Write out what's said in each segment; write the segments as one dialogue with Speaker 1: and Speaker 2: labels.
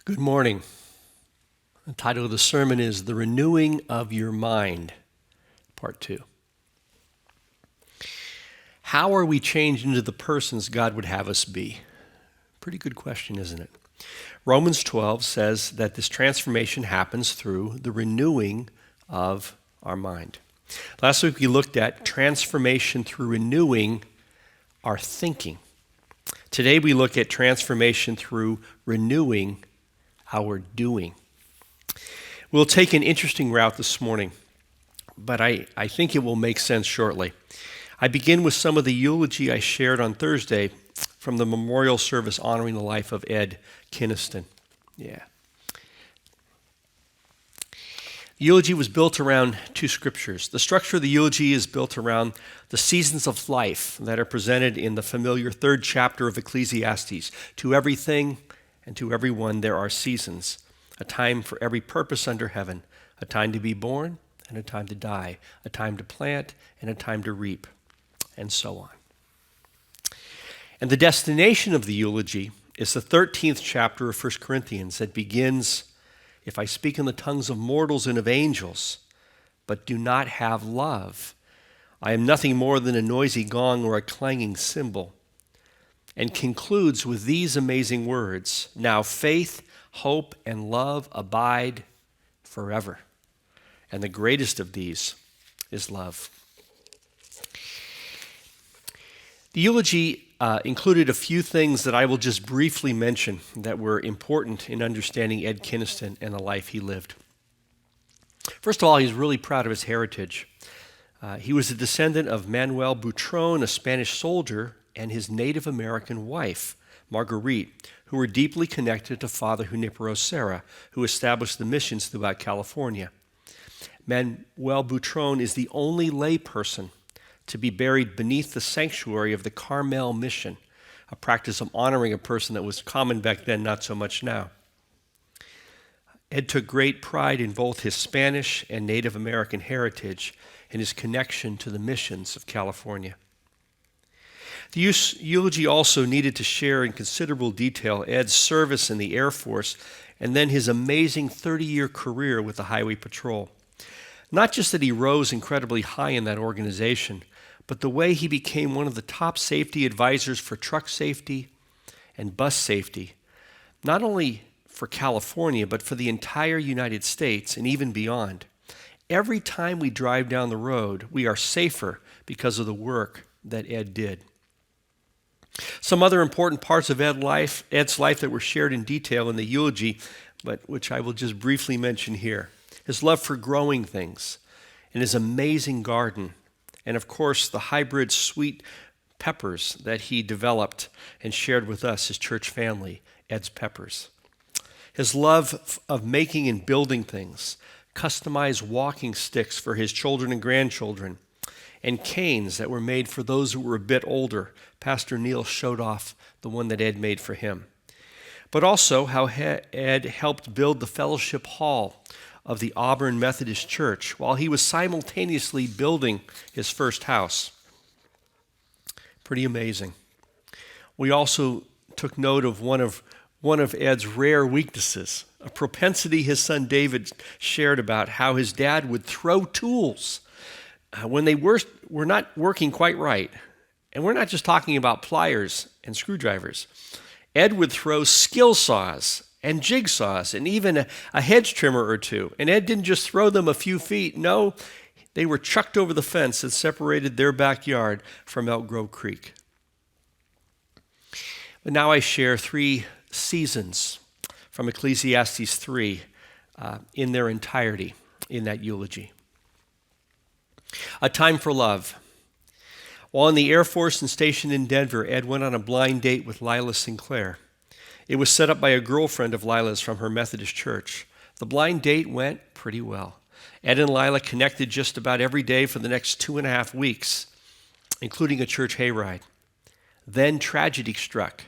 Speaker 1: Good morning. The title of the sermon is The Renewing of Your Mind, Part 2. How are we changed into the persons God would have us be? Pretty good question, isn't it? Romans 12 says that this transformation happens through the renewing of our mind. Last week we looked at transformation through renewing our thinking. Today we look at transformation through renewing our doing. We'll take an interesting route this morning, but I think it will make sense shortly. I begin with some of the eulogy I shared on Thursday from the memorial service honoring the life of Ed Kiniston. The eulogy was built around two scriptures. The structure of the eulogy is built around the seasons of life that are presented in the familiar third chapter of Ecclesiastes. To everything and to everyone there are seasons, a time for every purpose under heaven, a time to be born and a time to die, a time to plant and a time to reap, and so on. And the destination of the eulogy is the 13th chapter of 1 Corinthians that begins, "If I speak in the tongues of mortals and of angels, but do not have love, I am nothing more than a noisy gong or a clanging cymbal," and concludes with these amazing words, "Now faith, hope, and love abide forever. And the greatest of these is love." The eulogy included a few things that I will just briefly mention that were important in understanding Ed Kiniston and the life he lived. First of all, he's really proud of his heritage. He was a descendant of Manuel Butrón, a Spanish soldier, and his Native American wife, Marguerite, who were deeply connected to Father Junipero Serra, who established the missions throughout California. Manuel Butrón is the only layperson to be buried beneath the sanctuary of the Carmel Mission, a practice of honoring a person that was common back then, not so much now. Ed took great pride in both his Spanish and Native American heritage and his connection to the missions of California. The eulogy also needed to share in considerable detail Ed's service in the Air Force and then his amazing 30-year career with the Highway Patrol. Not just that he rose incredibly high in that organization, but the way he became one of the top safety advisors for truck safety and bus safety, not only for California, but for the entire United States and even beyond. Every time we drive down the road, we are safer because of the work that Ed did. Some other important parts of Ed's life that were shared in detail in the eulogy, but which I will just briefly mention here. His love for growing things and his amazing garden, and of course the hybrid sweet peppers that he developed and shared with us, his church family, Ed's Peppers. His love of making and building things, customized walking sticks for his children and grandchildren, and canes that were made for those who were a bit older. Pastor Neil showed off the one that Ed made for him. But also how Ed helped build the fellowship hall of the Auburn Methodist Church while he was simultaneously building his first house. Pretty amazing. We also took note of one of Ed's rare weaknesses, a propensity his son David shared about how his dad would throw tools when they were not working quite right. And we're not just talking about pliers and screwdrivers. Ed would throw skill saws and jigsaws and even a hedge trimmer or two. And Ed didn't just throw them a few feet. No, they were chucked over the fence that separated their backyard from Elk Grove Creek. But now I share 3 seasons from Ecclesiastes 3 in their entirety in that eulogy. A time for love. While in the Air Force and stationed in Denver, Ed went on a blind date with Lila Sinclair. It was set up by a girlfriend of Lila's from her Methodist church. The blind date went pretty well. Ed and Lila connected just about every day for the next 2.5 weeks, including a church hayride. Then tragedy struck.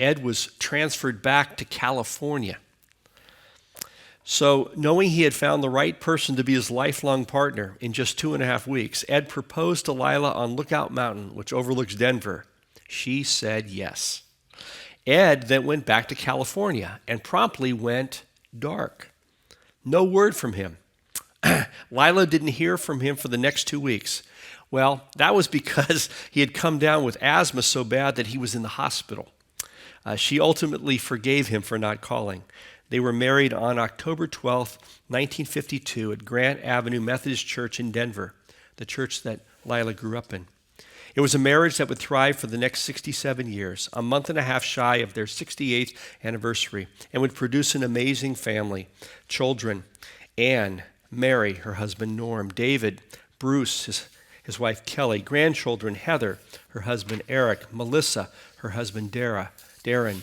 Speaker 1: Ed was transferred back to California. So, knowing he had found the right person to be his lifelong partner in just 2.5 weeks, Ed proposed to Lila on Lookout Mountain, which overlooks Denver. She said yes. Ed then went back to California and promptly went dark. No word from him. Lila didn't hear from him for the next 2 weeks. Well, that was because he had come down with asthma so bad that he was in the hospital. She ultimately forgave him for not calling. They were married on October 12th, 1952 at Grant Avenue Methodist Church in Denver, the church that Lila grew up in. It was a marriage that would thrive for the next 67 years, a month and a half shy of their 68th anniversary, and would produce an amazing family. Children, Anne, Mary, her husband Norm, David, Bruce, his wife Kelly, grandchildren Heather, her husband Eric, Melissa, her husband Darren,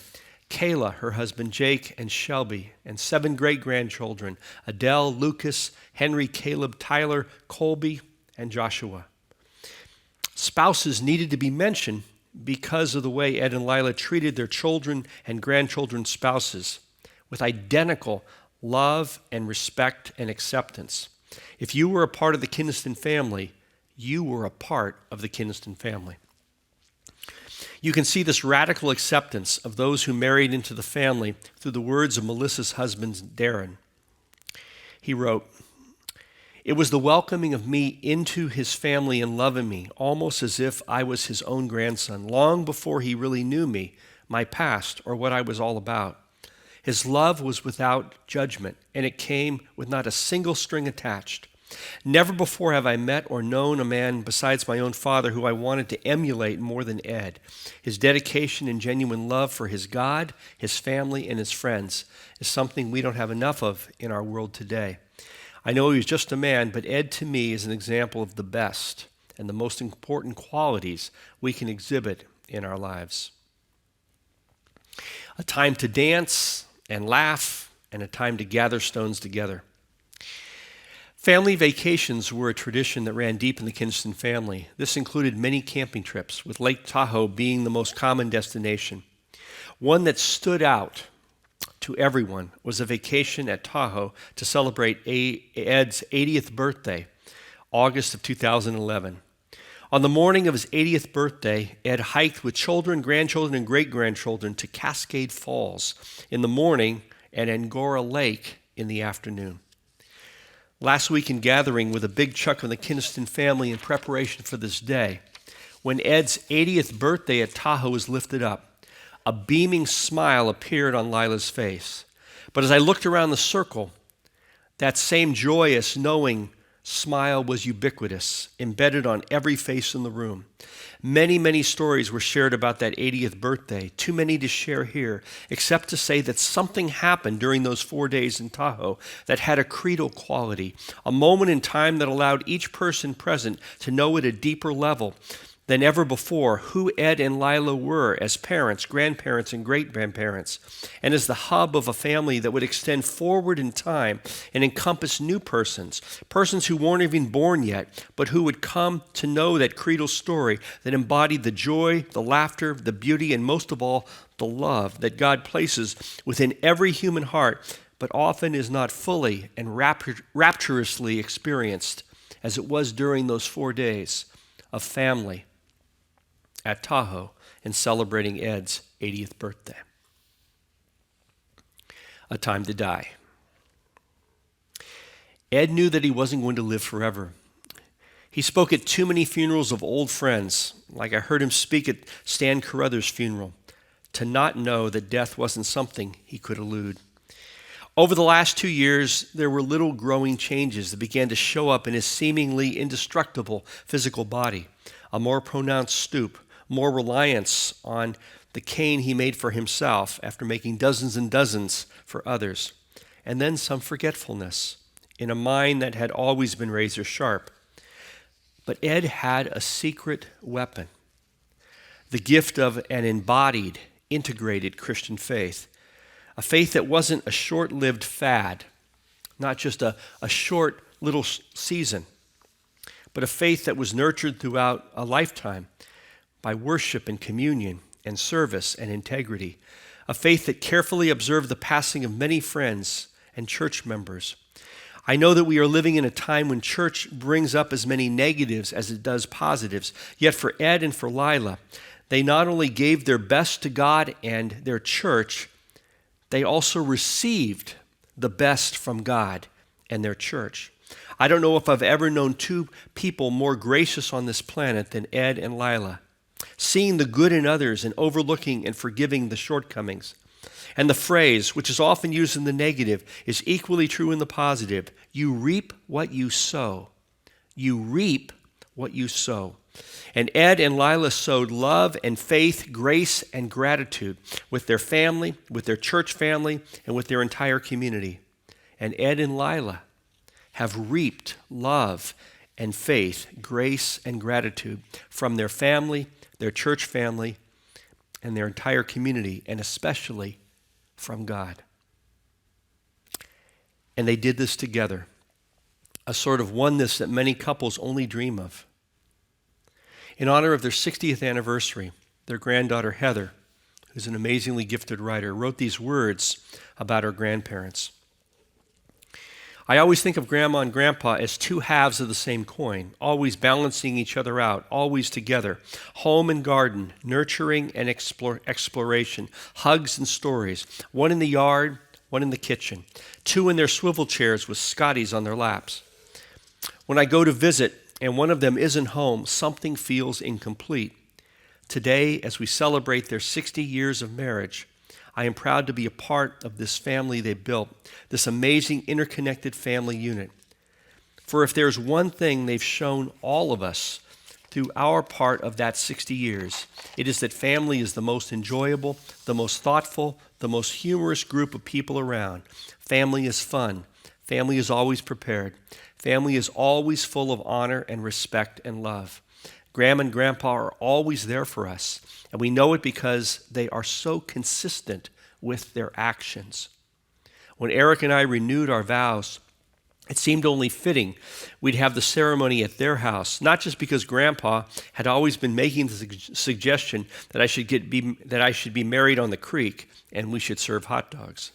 Speaker 1: Kayla, her husband Jake, and Shelby, and 7 great-grandchildren, Adele, Lucas, Henry, Caleb, Tyler, Colby, and Joshua. Spouses needed to be mentioned because of the way Ed and Lila treated their children and grandchildren's spouses with identical love and respect and acceptance. If you were a part of the Kiniston family, you were a part of the Kiniston family. You can see this radical acceptance of those who married into the family through the words of Melissa's husband, Darren. He wrote, "It was the welcoming of me into his family and loving me, almost as if I was his own grandson, long before he really knew me, my past, or what I was all about. His love was without judgment, and it came with not a single string attached. Never before have I met or known a man besides my own father who I wanted to emulate more than Ed. His dedication and genuine love for his God, his family, and his friends is something we don't have enough of in our world today. I know he was just a man, but Ed to me is an example of the best and the most important qualities we can exhibit in our lives. A time to dance and laugh, and a time to gather stones together." Family vacations were a tradition that ran deep in the Kiniston family. This included many camping trips, with Lake Tahoe being the most common destination. One that stood out to everyone was a vacation at Tahoe to celebrate Ed's 80th birthday, August of 2011. On the morning of his 80th birthday, Ed hiked with children, grandchildren, and great-grandchildren to Cascade Falls in the morning and Angora Lake in the afternoon. Last week in gathering with a big chunk of the Kiniston family in preparation for this day, when Ed's 80th birthday at Tahoe was lifted up, a beaming smile appeared on Lila's face. But as I looked around the circle, that same joyous, knowing smile was ubiquitous, embedded on every face in the room. Many, many stories were shared about that 80th birthday, too many to share here, except to say that something happened during those 4 days in Tahoe that had a creedal quality, a moment in time that allowed each person present to know at a deeper level than ever before who Ed and Lila were as parents, grandparents, and great-grandparents, and as the hub of a family that would extend forward in time and encompass new persons who weren't even born yet, but who would come to know that creedal story that embodied the joy, the laughter, the beauty, and most of all, the love that God places within every human heart, but often is not fully and rapturously experienced, as it was during those 4 days of family at Tahoe and celebrating Ed's 80th birthday. A time to die. Ed knew that he wasn't going to live forever. He spoke at too many funerals of old friends, like I heard him speak at Stan Carruthers' funeral, to not know that death wasn't something he could elude. Over the last 2 years, there were little growing changes that began to show up in his seemingly indestructible physical body. A more pronounced stoop, more reliance on the cane he made for himself after making dozens and dozens for others, and then some forgetfulness in a mind that had always been razor sharp. But Ed had a secret weapon, the gift of an embodied, integrated Christian faith, a faith that wasn't a short-lived fad, not just a short little season, but a faith that was nurtured throughout a lifetime by worship and communion and service and integrity, a faith that carefully observed the passing of many friends and church members. I know that we are living in a time when church brings up as many negatives as it does positives, yet for Ed and for Lila, They not only gave their best to God and their church, they also received the best from God and their church. I don't know if I've ever known two people more gracious on this planet than Ed and Lila, seeing the good in others and overlooking and forgiving the shortcomings. And the phrase, which is often used in the negative, is equally true in the positive. You reap what you sow. You reap what you sow. And Ed and Lila sowed love and faith, grace and gratitude with their family, with their church family, and with their entire community. And Ed and Lila have reaped love and faith, grace and gratitude from their family, their church family, and their entire community, and especially from God. And they did this together, a sort of oneness that many couples only dream of. In honor of their 60th anniversary, their granddaughter Heather, who's an amazingly gifted writer, wrote these words about her grandparents. I always think of Grandma and Grandpa as two halves of the same coin, always balancing each other out, always together. Home and garden, nurturing and exploration, hugs and stories. One in the yard, one in the kitchen. Two in their swivel chairs with Scotties on their laps. When I go to visit and one of them isn't home, something feels incomplete. Today, as we celebrate their 60 years of marriage, I am proud to be a part of this family they built, this amazing interconnected family unit. For if there's one thing they've shown all of us through our part of that 60 years, it is that family is the most enjoyable, the most thoughtful, the most humorous group of people around. Family is fun. Family is always prepared. Family is always full of honor and respect and love. Grandma and Grandpa are always there for us, and we know it because they are so consistent with their actions. When Eric and I renewed our vows, it seemed only fitting we'd have the ceremony at their house, not just because Grandpa had always been making the suggestion that I should be married on the creek and we should serve hot dogs,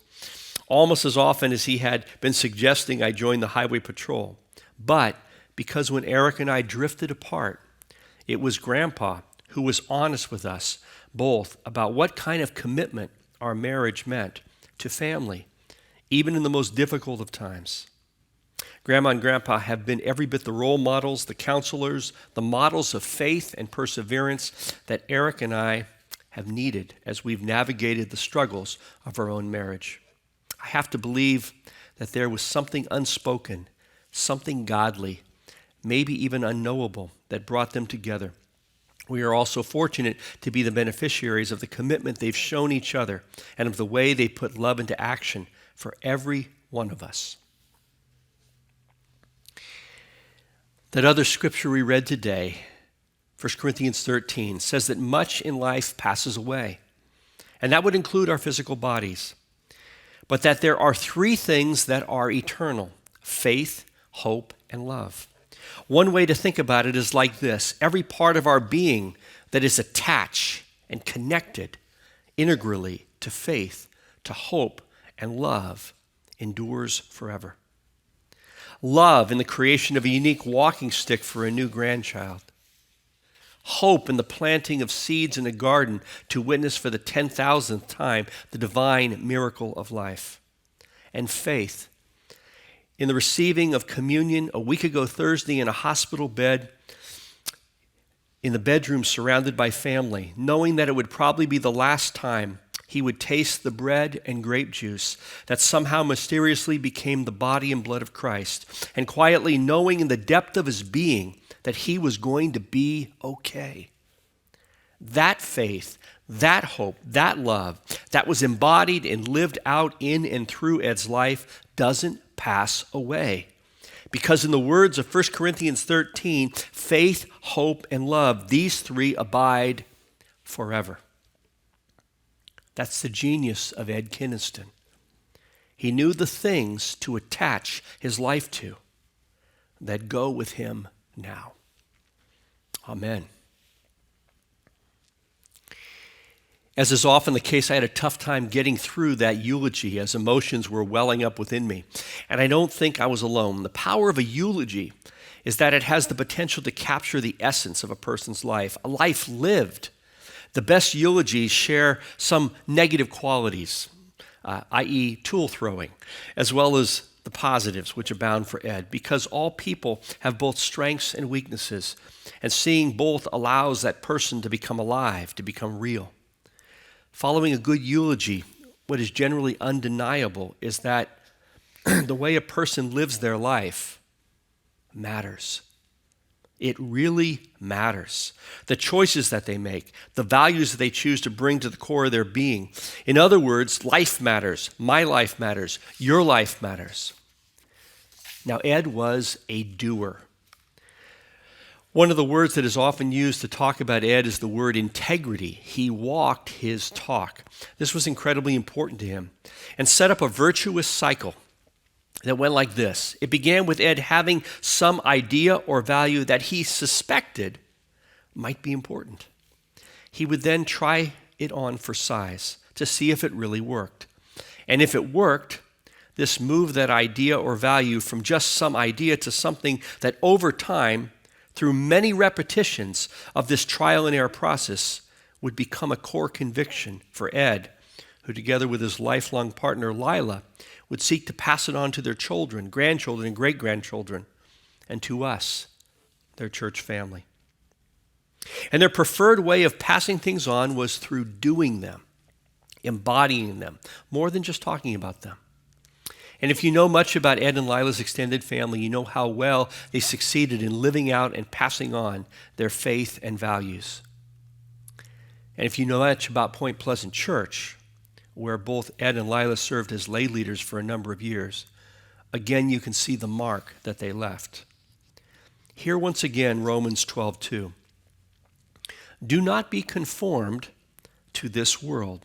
Speaker 1: almost as often as he had been suggesting I join the highway patrol, but because when Eric and I drifted apart, it was Grandpa who was honest with us both about what kind of commitment our marriage meant to family, even in the most difficult of times. Grandma and Grandpa have been every bit the role models, the counselors, the models of faith and perseverance that Eric and I have needed as we've navigated the struggles of our own marriage. I have to believe that there was something unspoken, something godly, maybe even unknowable, that brought them together. We are also fortunate to be the beneficiaries of the commitment they've shown each other and of the way they put love into action for every one of us. That other scripture we read today, 1 Corinthians 13, says that much in life passes away, and that would include our physical bodies, but that there are three things that are eternal: faith, hope, and love. One way to think about it is like this: every part of our being that is attached and connected integrally to faith, to hope, and love endures forever. Love in the creation of a unique walking stick for a new grandchild. Hope in the planting of seeds in a garden to witness for the 10,000th time the divine miracle of life. And faith in the receiving of communion a week ago Thursday in a hospital bed, in the bedroom surrounded by family, knowing that it would probably be the last time he would taste the bread and grape juice that somehow mysteriously became the body and blood of Christ, and quietly knowing in the depth of his being that he was going to be okay. That faith, that hope, that love that was embodied and lived out in and through Ed's life doesn't pass away. Because in the words of 1 Corinthians 13, faith, hope, and love, these three abide forever. That's the genius of Ed Kiniston. He knew the things to attach his life to that go with him now. Amen. As is often the case, I had a tough time getting through that eulogy as emotions were welling up within me. And I don't think I was alone. The power of a eulogy is that it has the potential to capture the essence of a person's life, a life lived, The best eulogies share some negative qualities, i.e. tool throwing, as well as the positives which abound for Ed, because all people have both strengths and weaknesses, and seeing both allows that person to become alive, to become real. Following a good eulogy, what is generally undeniable is that the way a person lives their life matters. It really matters. The choices that they make, the values that they choose to bring to the core of their being. In other words, life matters. My life matters. Your life matters. Now, Ed was a doer. One of the words that is often used to talk about Ed is the word integrity. He walked his talk. This was incredibly important to him and set up a virtuous cycle that went like this. It began with Ed having some idea or value that he suspected might be important. He would then try it on for size to see if it really worked. And if it worked, this moved that idea or value from just some idea to something that over time, through many repetitions of this trial and error process, would become a core conviction for Ed, who together with his lifelong partner, Lila, would seek to pass it on to their children, grandchildren, and great-grandchildren, and to us, their church family. And their preferred way of passing things on was through doing them, embodying them, more than just talking about them. And if you know much about Ed and Lila's extended family, you know how well they succeeded in living out and passing on their faith and values. And if you know much about Point Pleasant Church, where both Ed and Lila served as lay leaders for a number of years, again you can see the mark that they left. Here once again, Romans 12:2. Do not be conformed to this world,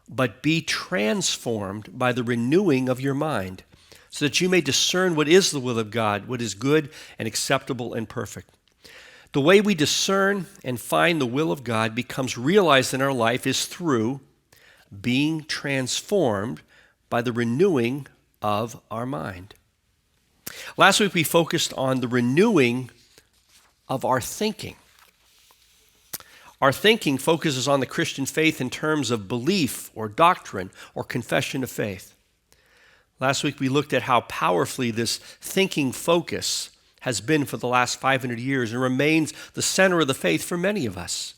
Speaker 1: but be transformed by the renewing of your mind, so that you may discern what is the will of God, what is good and acceptable and perfect. The way we discern and find the will of God becomes realized in our life is through being transformed by the renewing of our mind. Last week we focused on the renewing of our thinking. Our thinking focuses on the Christian faith in terms of belief or doctrine or confession of faith. Last week we looked at how powerfully this thinking focus has been for the last 500 years and remains the center of the faith for many of us.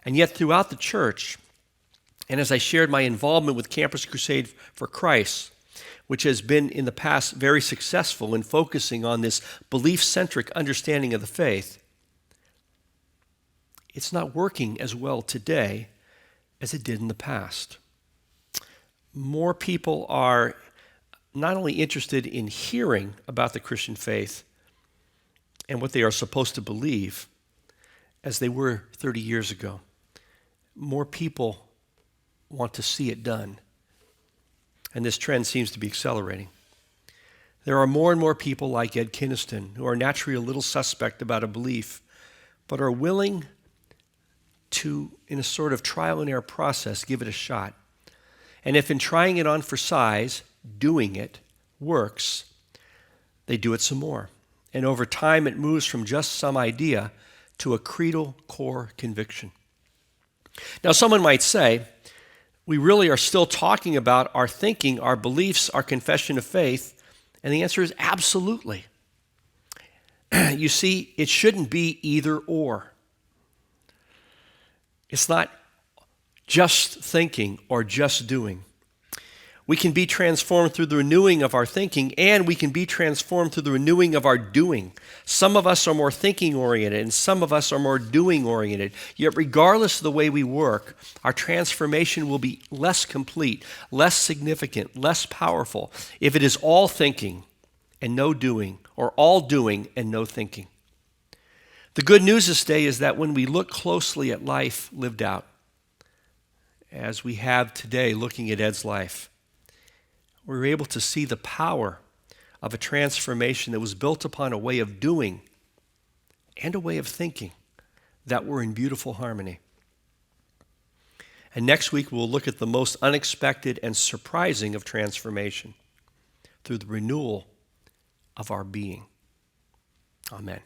Speaker 1: And yet throughout the church, and as I shared my involvement with Campus Crusade for Christ, which has been in the past very successful in focusing on this belief-centric understanding of the faith, it's not working as well today as it did in the past. More people are not only interested in hearing about the Christian faith and what they are supposed to believe as they were 30 years ago. More people want to see it done. And this trend seems to be accelerating. There are more and more people like Ed Kiniston who are naturally a little suspect about a belief, but are willing to, in a sort of trial and error process, give it a shot. And if in trying it on for size, doing it works, they do it some more. And over time, it moves from just some idea to a creedal core conviction. Now, someone might say, we really are still talking about our thinking, our beliefs, our confession of faith, and the answer is absolutely. You see, it shouldn't be either or. It's not just thinking or just doing. We can be transformed through the renewing of our thinking, and we can be transformed through the renewing of our doing. Some of us are more thinking-oriented, and some of us are more doing-oriented. Yet regardless of the way we work, our transformation will be less complete, less significant, less powerful if it is all thinking and no doing, or all doing and no thinking. The good news this day is that when we look closely at life lived out, as we have today looking at Ed's life, we were able to see the power of a transformation that was built upon a way of doing and a way of thinking that were in beautiful harmony. And next week, we'll look at the most unexpected and surprising of transformation through the renewal of our being. Amen.